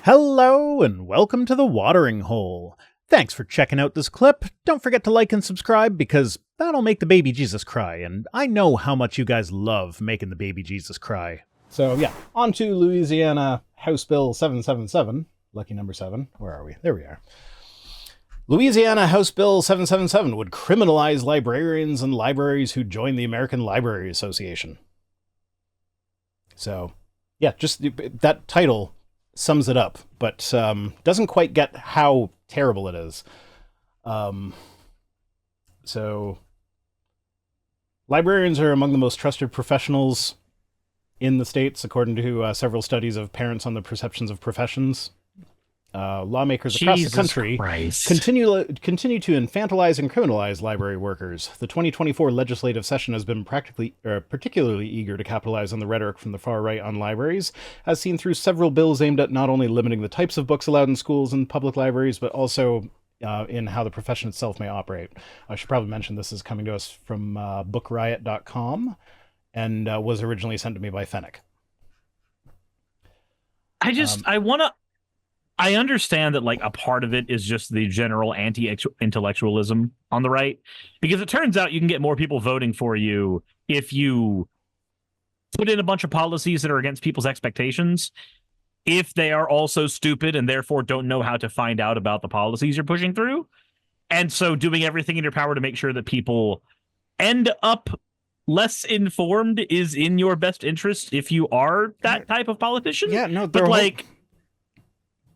Hello and welcome to the Watering Hole. Thanks for checking out this clip. Don't forget to like and subscribe because that'll make the baby Jesus cry, and I know how much you guys love making the baby Jesus cry. So yeah, on to Louisiana House Bill 777, lucky number 7. Where are we? There we are. Louisiana House Bill 777 would criminalize librarians and libraries who join the American Library Association. So yeah, just that title sums it up, but doesn't quite get how terrible it is. So librarians are among the most trusted professionals in the states, according to several studies of parents on the perceptions of professions. Lawmakers across the country continue to infantilize and criminalize library workers. The 2024 legislative session has been particularly eager to capitalize on the rhetoric from the far right on libraries, as seen through several bills aimed at not only limiting the types of books allowed in schools and public libraries, but also in how the profession itself may operate. I should probably mention this is coming to us from bookriot.com and was originally sent to me by Fennec. I understand that, like, a part of it is just the general anti-intellectualism on the right, because it turns out you can get more people voting for you if you put in a bunch of policies that are against people's expectations, if they are also stupid and therefore don't know how to find out about the policies you're pushing through. And so doing everything in your power to make sure that people end up less informed is in your best interest if you are that type of politician. Yeah, no, but like...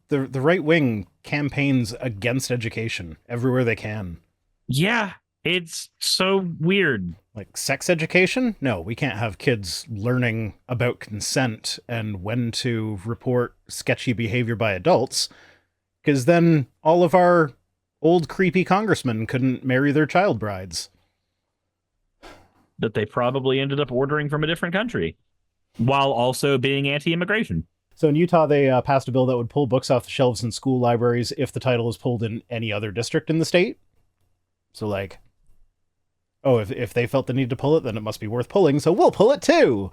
The right wing campaigns against education everywhere they can. Yeah, it's so weird. Like sex education? No, we can't have kids learning about consent and when to report sketchy behavior by adults, because then all of our old creepy congressmen couldn't marry their child brides. That they probably ended up ordering from a different country, while also being anti-immigration. So in Utah, they passed a bill that would pull books off the shelves in school libraries if the title is pulled in any other district in the state. So like, oh, if they felt the need to pull it, then it must be worth pulling, so we'll pull it too.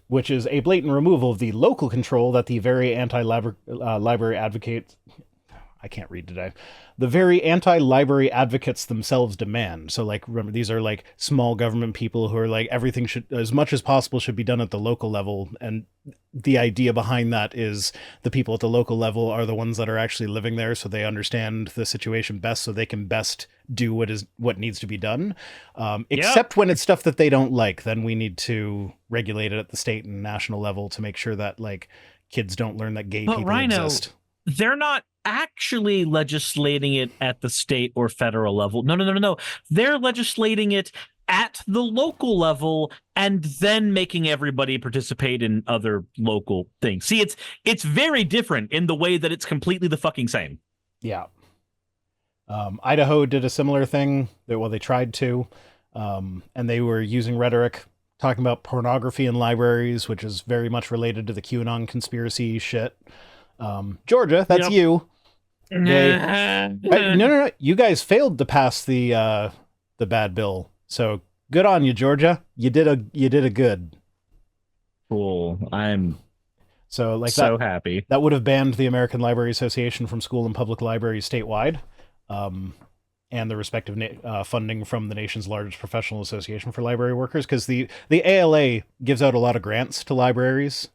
Which is a blatant removal of the local control that the very anti-library advocates... I can't read today. The very anti-library advocates themselves demand. So, like, remember, these are, like, small government people who are, like, everything should, as much as possible, should be done at the local level. And the idea behind that is the people at the local level are the ones that are actually living there, so they understand the situation best, so they can best do what needs to be done. Except when it's stuff that they don't like, then we need to regulate it at the state and national level to make sure that, like, kids don't learn that gay people exist. They're not actually legislating it at the state or federal level. No. They're legislating it at the local level and then making everybody participate in other local things. See, it's very different in the way that it's completely the fucking same. Yeah. Idaho did a similar thing. They tried to, and they were using rhetoric talking about pornography in libraries, which is very much related to the QAnon conspiracy shit. Georgia, that's you. No. You guys failed to pass the bad bill. So good on you, Georgia. You did a good. Cool. I'm so happy. That would have banned the American Library Association from school and public libraries statewide, and the respective funding from the nation's largest professional association for library workers, because the ALA gives out a lot of grants to libraries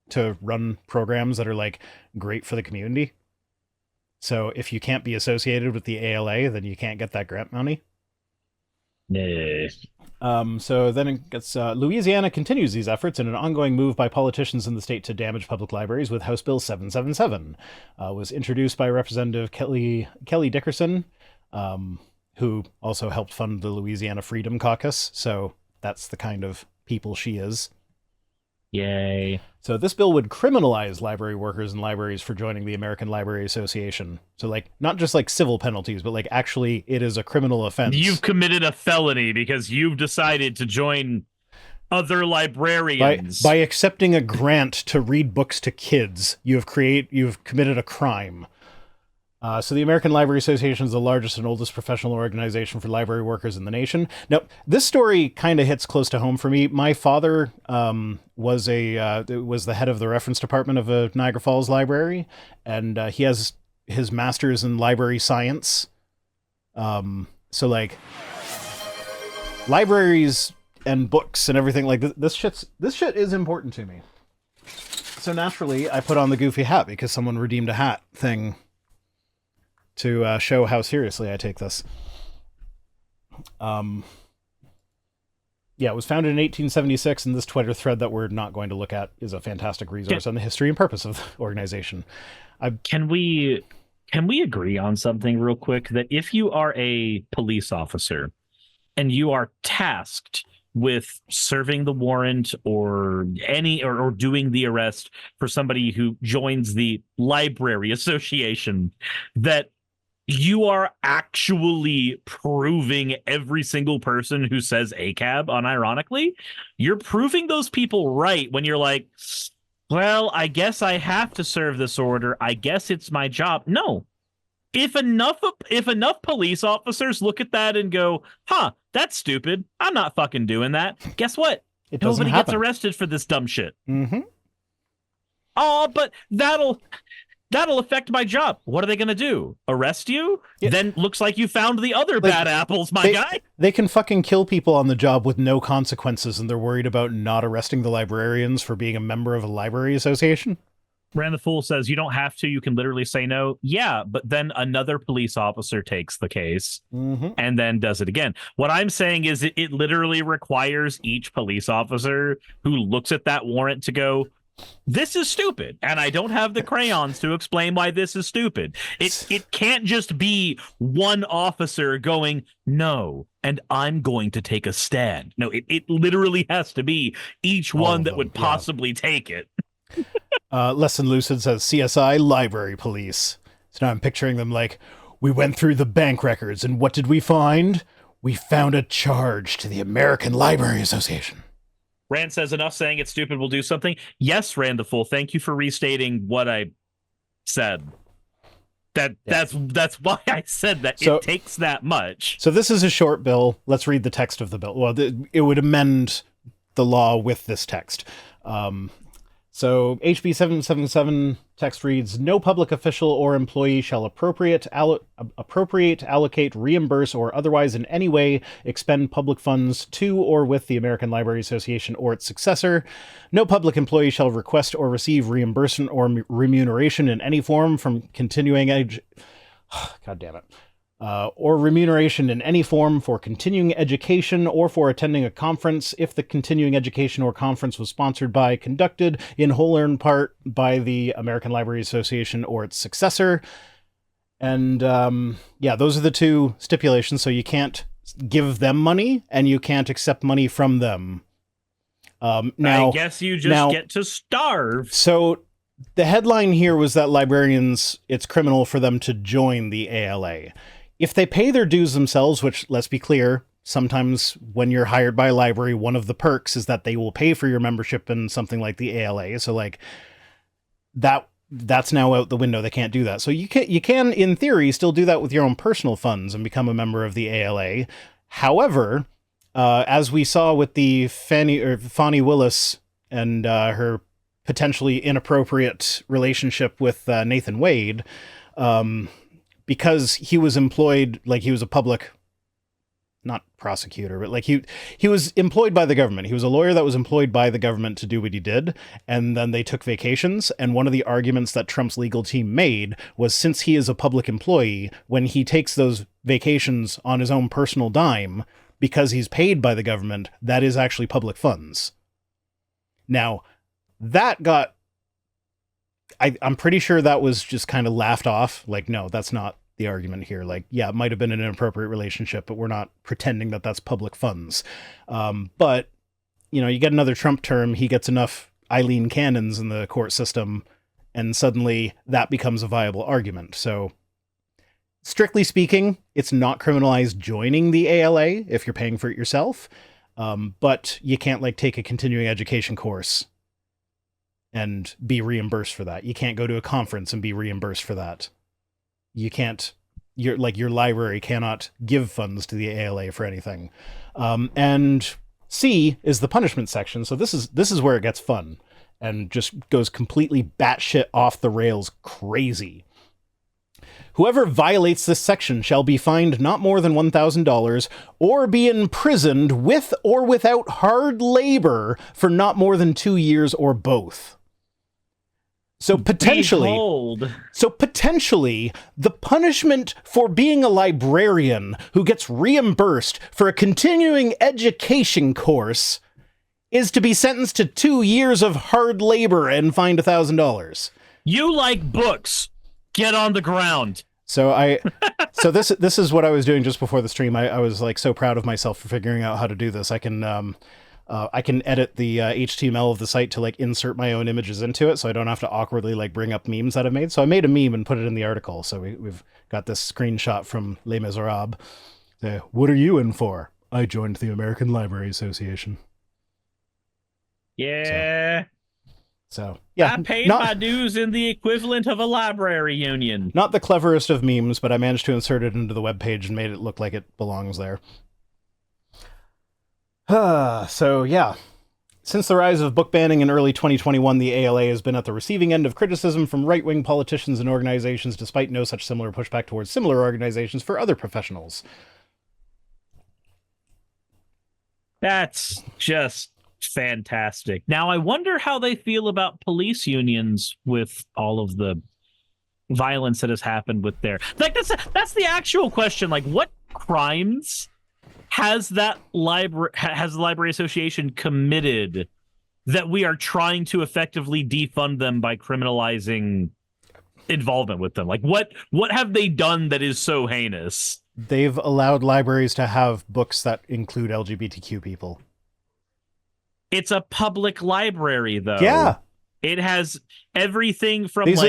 to run programs that are, like, great for the community. So if you can't be associated with the ALA, then you can't get that grant money. Yeah. So then it gets, Louisiana continues these efforts in an ongoing move by politicians in the state to damage public libraries with House Bill 777. Was introduced by Representative Kelly Dickerson, who also helped fund the Louisiana Freedom Caucus. So that's the kind of people she is. Yay. So this bill would criminalize library workers and libraries for joining the American Library Association. So, like, not just like civil penalties, but like actually it is a criminal offense. You've committed a felony because you've decided to join other librarians. By accepting a grant to read books to kids, you've committed a crime. So the American Library Association is the largest and oldest professional organization for library workers in the nation. Now, this story kind of hits close to home for me. My father was the head of the reference department of a Niagara Falls library, and he has his master's in library science. So like libraries and books and everything like this shit is important to me. So naturally, I put on the goofy hat because someone redeemed a hat thing to show how seriously I take this. Yeah, it was founded in 1876, and this Twitter thread that we're not going to look at is a fantastic resource on the history and purpose of the organization. Can we agree on something real quick? That if you are a police officer and you are tasked with serving the warrant or doing the arrest for somebody who joins the Library Association, that you are actually proving every single person who says ACAB unironically, you're proving those people right when you're like, well, I guess I have to serve this order. I guess it's my job. No. If enough police officers look at that and go, huh, that's stupid, I'm not fucking doing that. Guess what? Nobody gets arrested for this dumb shit. Mm-hmm. Oh, but that'll affect my job. What are they going to do? Arrest you? Yeah. Then looks like you found the other bad apples, guy. They can fucking kill people on the job with no consequences, and they're worried about not arresting the librarians for being a member of a library association? Rand the Fool says, you don't have to. You can literally say no. Yeah, but then another police officer takes the case and then does it again. What I'm saying is it literally requires each police officer who looks at that warrant to go, this is stupid, and I don't have the crayons to explain why this is stupid. It can't just be one officer going, no, and I'm going to take a stand. No, it literally has to be each one that would possibly take it. Less Than Lucid says CSI Library Police. So now I'm picturing them like, we went through the bank records, and what did we find? We found a charge to the American Library Association. Rand says, enough saying it's stupid, we'll do something. Yes, Rand the Fool, thank you for restating what I said. That's why I said that. So, it takes that much. So this is a short bill. Let's read the text of the bill. Well, it would amend the law with this text. So HB 777 text reads, no public official or employee shall appropriate, allocate, reimburse, or otherwise in any way expend public funds to or with the American Library Association or its successor. No public employee shall request or receive reimbursement or remuneration in any form from continuing God damn it. Or remuneration in any form for continuing education or for attending a conference if the continuing education or conference was sponsored by, conducted in whole or in part by the American Library Association or its successor. And those are the two stipulations. So you can't give them money and you can't accept money from them. Now, I guess you just get to starve. So the headline here was that librarians, it's criminal for them to join the ALA. If they pay their dues themselves, which, let's be clear, sometimes when you're hired by a library, one of the perks is that they will pay for your membership in something like the ALA. So like that's now out the window. They can't do that. So you can, in theory, still do that with your own personal funds and become a member of the ALA. However, as we saw with the Fani Willis and her potentially inappropriate relationship with Nathan Wade, because he was employed, like he was a public, not prosecutor, but like he was employed by the government. He was a lawyer that was employed by the government to do what he did. And then they took vacations. And one of the arguments that Trump's legal team made was, since he is a public employee, when he takes those vacations on his own personal dime, because he's paid by the government, that is actually public funds. Now, that got, I'm pretty sure that was just kind of laughed off. Like, no, that's not the argument here. Like, yeah, it might have been an inappropriate relationship, but we're not pretending that that's public funds. But, you get another Trump term, he gets enough Eileen Cannons in the court system, and suddenly that becomes a viable argument. So, strictly speaking, it's not criminalized joining the ALA if you're paying for it yourself. But you can't, like, take a continuing education course and be reimbursed for that. You can't go to a conference and be reimbursed for that. you can't, your library cannot give funds to the ALA for anything. And C is the punishment section. So this is where it gets fun and just goes completely batshit off the rails crazy. Whoever violates this section shall be fined not more than $1,000 or be imprisoned with or without hard labor for not more than 2 years or both. So potentially, the punishment for being a librarian who gets reimbursed for a continuing education course is to be sentenced to 2 years of hard labor and fined $1,000. You like books. Get on the ground. So this is what I was doing just before the stream. I was like so proud of myself for figuring out how to do this. I can edit the HTML of the site to like insert my own images into it, so I don't have to awkwardly like bring up memes that I've made. So I made a meme and put it in the article. So we've got this screenshot from Les Miserables. What are you in for? I joined the American Library Association. Yeah. So yeah, I paid my dues in the equivalent of a library union. Not the cleverest of memes, but I managed to insert it into the webpage and made it look like it belongs there. So yeah, since the rise of book banning in early 2021, the ALA has been at the receiving end of criticism from right-wing politicians and organizations, despite no such similar pushback towards similar organizations for other professionals. That's just fantastic. Now, I wonder how they feel about police unions with all of the violence that has happened with their... Like, that's the actual question. Like, what crimes has the Library Association committed that we are trying to effectively defund them by criminalizing involvement with them? Like, what have they done that is so heinous? They've allowed libraries to have books that include LGBTQ people. It's a public library, though. Yeah. It has everything from this is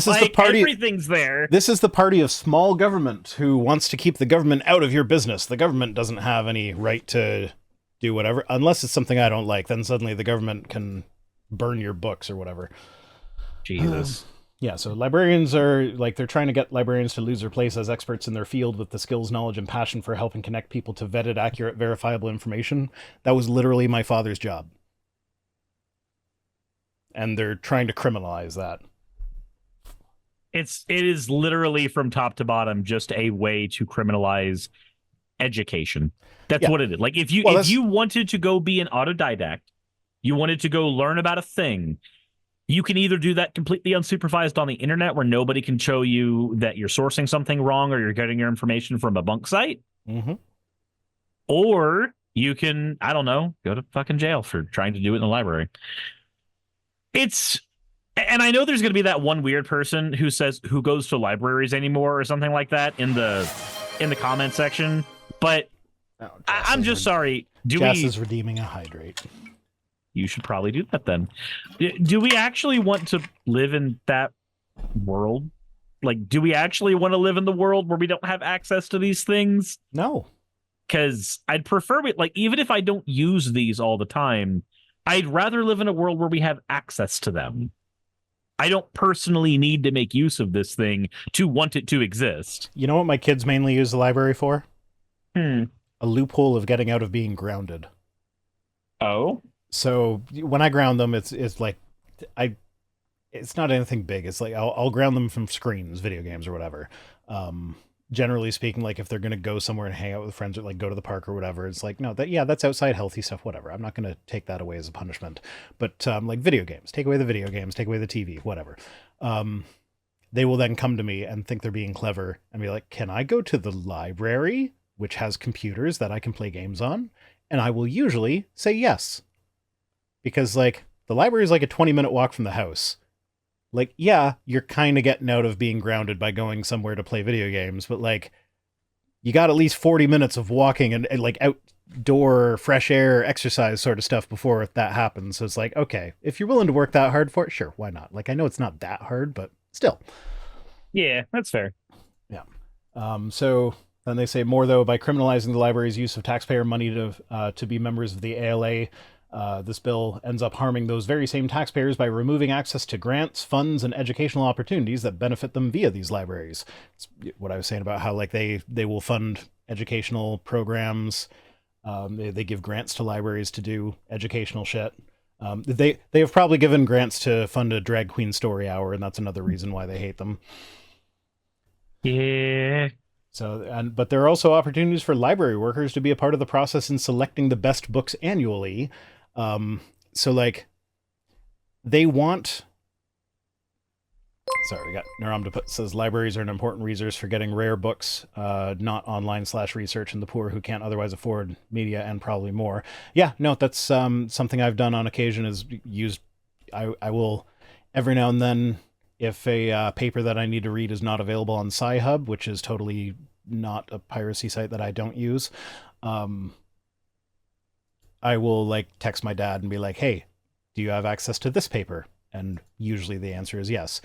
like, the party. Everything's there. This is the party of small government who wants to keep the government out of your business. The government doesn't have any right to do whatever, unless it's something I don't like. Then suddenly the government can burn your books or whatever. Jesus. Yeah, so librarians are, like, they're trying to get librarians to lose their place as experts in their field with the skills, knowledge, and passion for helping connect people to vetted, accurate, verifiable information. That was literally my father's job. And they're trying to criminalize that. It is literally from top to bottom just a way to criminalize education. That's what it is. Like, if you wanted to go be an autodidact, you wanted to go learn about a thing, you can either do that completely unsupervised on the internet where nobody can show you that you're sourcing something wrong or you're getting your information from a bunk site. Mm-hmm. Or you can, I don't know, go to fucking jail for trying to do it in the library. And I know there's going to be that one weird person who says who goes to libraries anymore or something like that in the comment section. But I'm just sorry. Jess is redeeming a hydrate. You should probably do that then. Do we actually want to live in that world? Like, do we actually want to live in the world where we don't have access to these things? No. Because I'd prefer it, like, even if I don't use these all the time, I'd rather live in a world where we have access to them. I don't personally need to make use of this thing to want it to exist. You know what my kids mainly use the library for? A loophole of getting out of being grounded. Oh? So when I ground them, it's like it's not anything big. It's like I'll ground them from screens, video games, or whatever. Generally speaking, like if they're gonna go somewhere and hang out with friends or like go to the park or whatever, it's like no, that's outside healthy stuff, whatever. I'm not gonna take that away as a punishment. But like video games, take away the video games, take away the TV, whatever. They will then come to me and think they're being clever and be like, "Can I go to the library, which has computers that I can play games on?" And I will usually say yes. Because, like, the library is like a 20-minute walk from the house. Like, yeah, you're kind of getting out of being grounded by going somewhere to play video games, but, like, you got at least 40 minutes of walking and like, outdoor, fresh air, exercise sort of stuff before that happens. So it's like, okay, if you're willing to work that hard for it, sure, why not? Like, I know it's not that hard, but still. Yeah, that's fair. Yeah. So then they say more, though, by criminalizing the library's use of taxpayer money to be members of the ALA, This bill ends up harming those very same taxpayers by removing access to grants, funds, and educational opportunities that benefit them via these libraries. It's what I was saying about how like they will fund educational programs. They give grants to libraries to do educational shit. They have probably given grants to fund a drag queen story hour, and that's another reason why they hate them. Yeah. But there are also opportunities for library workers to be a part of the process in selecting the best books annually. So like they want. Sorry, we got Naram says libraries are an important resource for getting rare books, not online/research, and the poor who can't otherwise afford media and probably more. Yeah, no, that's something I've done on occasion. Is used. I will every now and then, if a paper that I need to read is not available on Sci-Hub, which is totally not a piracy site that I don't use, I will like text my dad and be like, "Hey, do you have access to this paper?" And usually the answer is yes.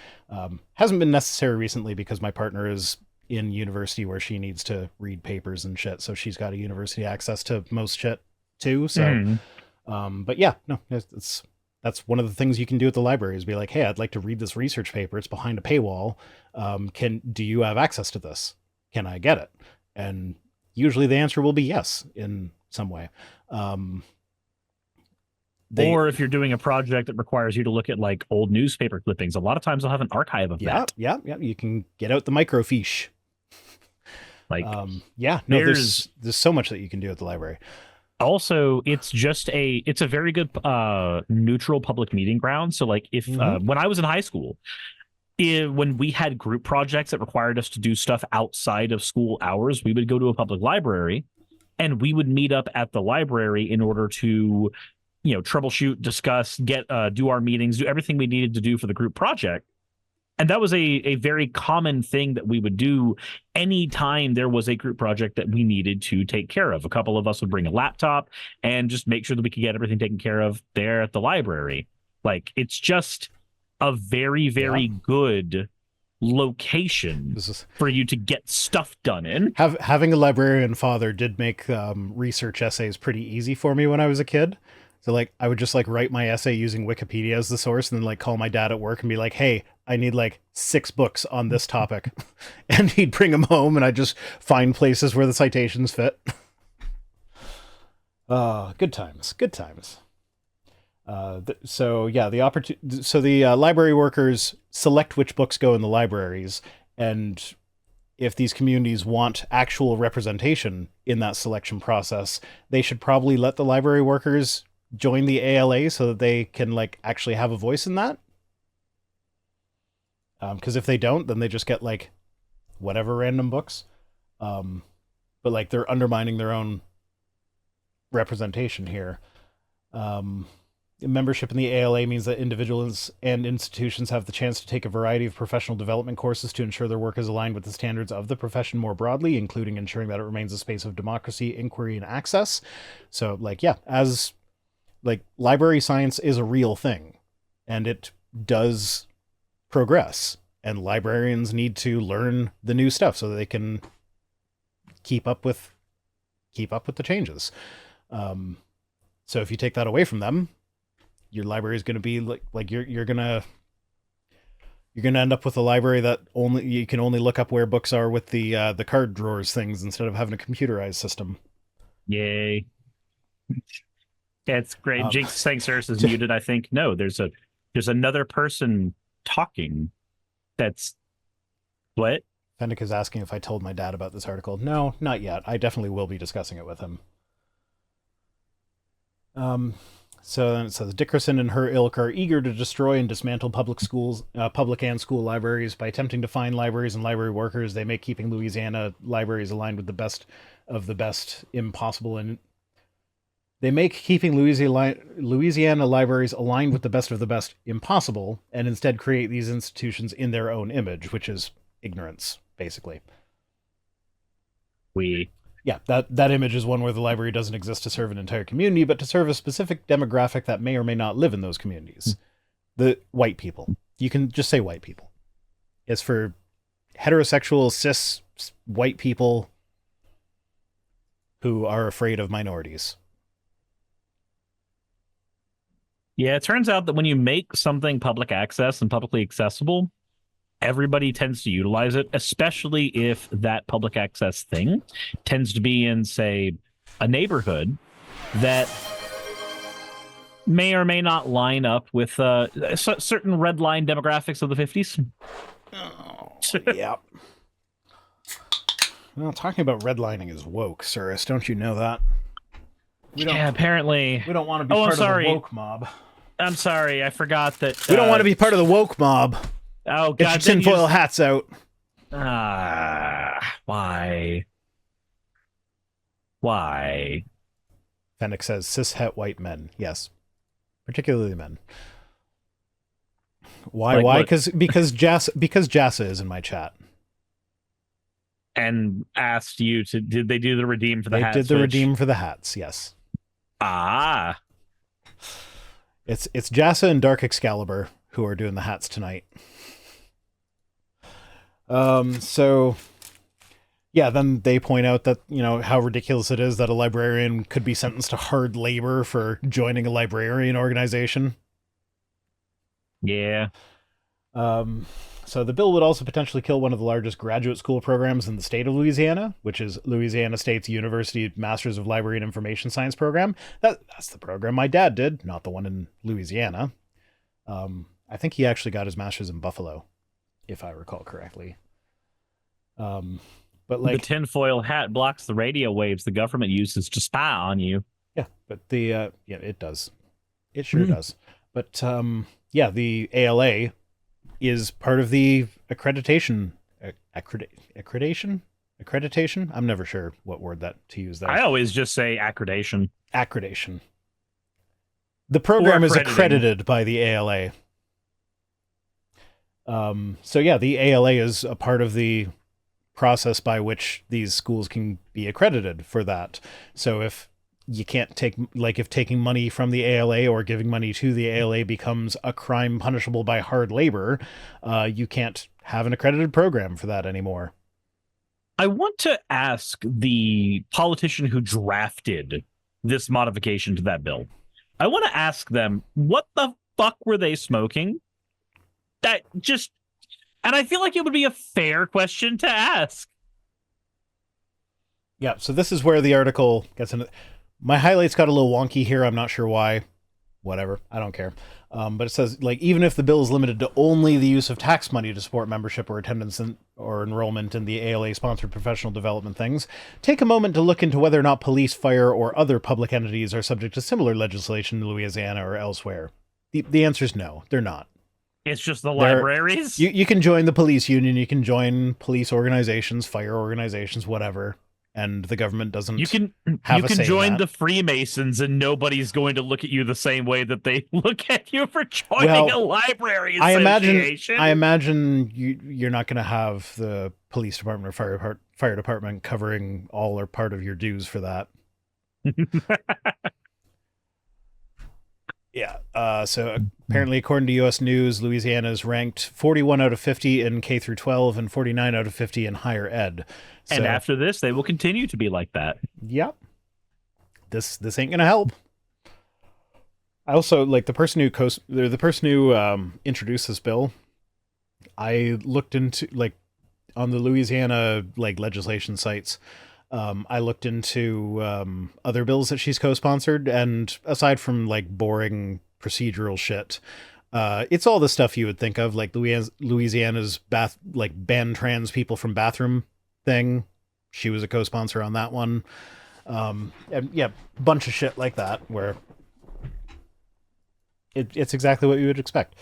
Hasn't been necessary recently because my partner is in university where she needs to read papers and shit, so she's got a university access to most shit too. So, but yeah, no, that's one of the things you can do at the library is be like, hey, I'd like to read this research paper. It's behind a paywall. Do you have access to this? Can I get it? And usually the answer will be yes in some way. Or if you're doing a project that requires you to look at like old newspaper clippings, a lot of times they'll have an archive of that. Yeah. You can get out the microfiche. Like, there's so much that you can do at the library. Also, it's a very good neutral public meeting ground. So like if when I was in high school, when we had group projects that required us to do stuff outside of school hours, we would go to a public library and we would meet up at the library in order to troubleshoot, discuss, do our meetings, do everything we needed to do for the group project. And that was a very common thing that we would do anytime there was a group project that we needed to take care of. A couple of us would bring a laptop and just make sure that we could get everything taken care of there at the library. Like, it's just a very, very good location for you to get stuff done in. Having a librarian father did make research essays pretty easy for me when I was a kid. So like I would just like write my essay using Wikipedia as the source and then like call my dad at work and be like, hey, I need like 6 books on this topic. And he'd bring them home and I'd just find places where the citations fit. Good times. The library workers select which books go in the libraries, and if these communities want actual representation in that selection process, they should probably let the library workers join the ALA so that they can like actually have a voice in that. Because if they don't, then they just get like whatever random books. But like they're undermining their own representation here. Membership in the ALA means that individuals and institutions have the chance to take a variety of professional development courses to ensure their work is aligned with the standards of the profession more broadly, including ensuring that it remains a space of democracy, inquiry, and access. So like, yeah, as like library science is a real thing and it does progress, and librarians need to learn the new stuff so that they can keep up with the changes. So if you take that away from them, your library is going to be like you're going to end up with a library that you can only look up where books are with the card drawers things instead of having a computerized system. Yay. Yeah, it's great. Jinx saying Cirrus is muted, I think. No, there's another person talking. That's what? Fendick is asking if I told my dad about this article. No, not yet. I definitely will be discussing it with him. So then it says Dickerson and her ilk are eager to destroy and dismantle public and school libraries. By attempting to find libraries and library workers, they make keeping Louisiana libraries aligned with the best of the best impossible, and they make keeping Louisiana libraries aligned with the best of the best impossible, and instead create these institutions in their own image, which is ignorance, basically. Yeah, that image is one where the library doesn't exist to serve an entire community, but to serve a specific demographic that may or may not live in those communities. The white people. You can just say white people. It's for heterosexual, cis, white people who are afraid of minorities. Yeah, it turns out that when you make something public access and publicly accessible, everybody tends to utilize it, especially if that public access thing tends to be in, say, a neighborhood that may or may not line up with certain red line demographics of the 50s. Oh, yeah. Well, talking about redlining is woke, Cirrus. Don't you know that? Yeah, apparently. We don't want to be part of the woke mob. I'm sorry, I forgot that. We don't want to be part of the woke mob. Oh, God. Get your tinfoil hats out. Why? Why? Fennec says cishet white men. Yes. Particularly men. Why? Like, why? Because Jassa is in my chat. And asked you to, did they do the redeem for the hats? They did the redeem for the hats, yes. It's Jassa and Dark Excalibur who are doing the hats tonight. So yeah, then they point out that, you know, how ridiculous it is that a librarian could be sentenced to hard labor for joining a librarian organization. Yeah. So the bill would also potentially kill one of the largest graduate school programs in the state of Louisiana, which is Louisiana State's University Masters of Library and Information Science program. That's the program my dad did, not the one in Louisiana. I think he actually got his master's in Buffalo, if I recall correctly. But like the tinfoil hat blocks the radio waves the government uses to spy on you. Yeah, but yeah, it does. It sure does. But yeah, the ALA is part of the accreditation. I'm never sure what word to use there. I always just say accreditation. Accreditation. The program is accredited by the ALA. So yeah, the ALA is a part of the process by which these schools can be accredited for that. So if you can't take, like, if taking money from the ALA or giving money to the ALA becomes a crime punishable by hard labor, you can't have an accredited program for that anymore. I want to ask the politician who drafted this modification to that bill. I want to ask them, what the fuck were they smoking? And I feel like it would be a fair question to ask. Yeah, so this is where the article gets into. My highlights got a little wonky here. I'm not sure why. Whatever. I don't care. But it says, like, even if the bill is limited to only the use of tax money to support membership or attendance or enrollment in the ALA-sponsored professional development things, take a moment to look into whether or not police, fire, or other public entities are subject to similar legislation in Louisiana or elsewhere. The answer is no, they're not. It's just the libraries? You can join the police union, you can join police organizations, fire organizations, whatever. And the government doesn't have a say in that. You can join the Freemasons and nobody's going to look at you the same way that they look at you for joining a library association. I imagine you're not going to have the police department or fire department covering all or part of your dues for that. Yeah. So apparently, according to U.S. News, Louisiana is ranked 41 out of 50 in K through 12 and 49 out of 50 in higher ed. So, and after this, they will continue to be like that. Yep. This ain't gonna help. I also, like, the person who introduced this bill. I looked into, like, on the Louisiana, like, legislation sites. I looked into other bills that she's co-sponsored, and aside from, like, boring procedural shit, it's all the stuff you would think of, like Louisiana's ban trans people from bathroom thing. She was a co-sponsor on that one. And yeah, bunch of shit like that where it's exactly what you would expect.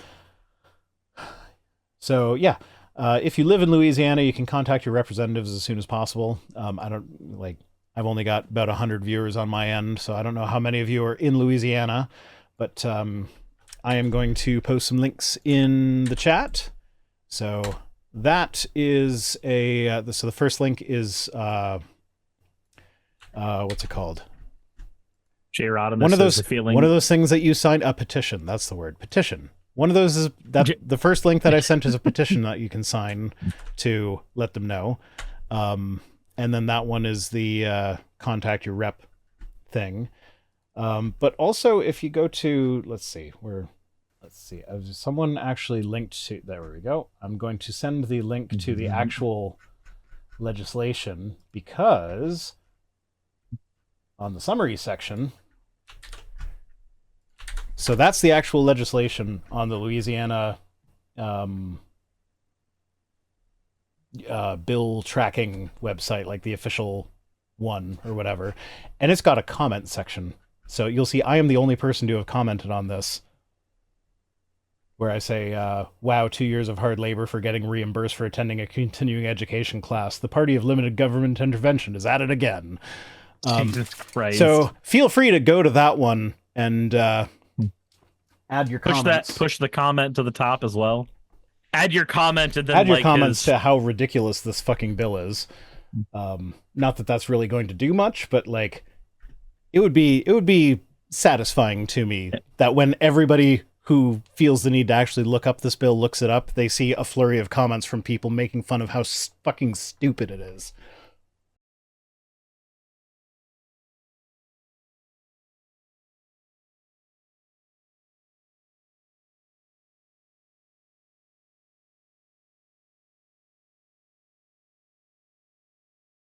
So yeah. If you live in Louisiana, you can contact your representatives as soon as possible. I've only got about 100 viewers on my end, so I don't know how many of you are in Louisiana, but I am going to post some links in the chat. So that is so the first link is, what's it called? One of those things that you signed, a petition. That's the word, petition. One of those is that the first link that I sent is a petition that you can sign to let them know. And then that one is the contact your rep thing. But also, if you go to, let's see, someone actually linked to, there we go. I'm going to send the link to the actual legislation, because on the summary section, so that's the actual legislation on the Louisiana bill tracking website, like the official one or whatever, and it's got a comment section. So you'll see I am the only person to have commented on this, where I say, wow, 2 years of hard labor for getting reimbursed for attending a continuing education class. The party of limited government intervention is at it again. Jesus Christ. So feel free to go to that one and add your comments. Push the comment to the top as well. Add your comment and then add your comments to how ridiculous this fucking bill is. Not that that's really going to do much, but like it would be satisfying to me that when everybody who feels the need to actually look up this bill looks it up, they see a flurry of comments from people making fun of how fucking stupid it is.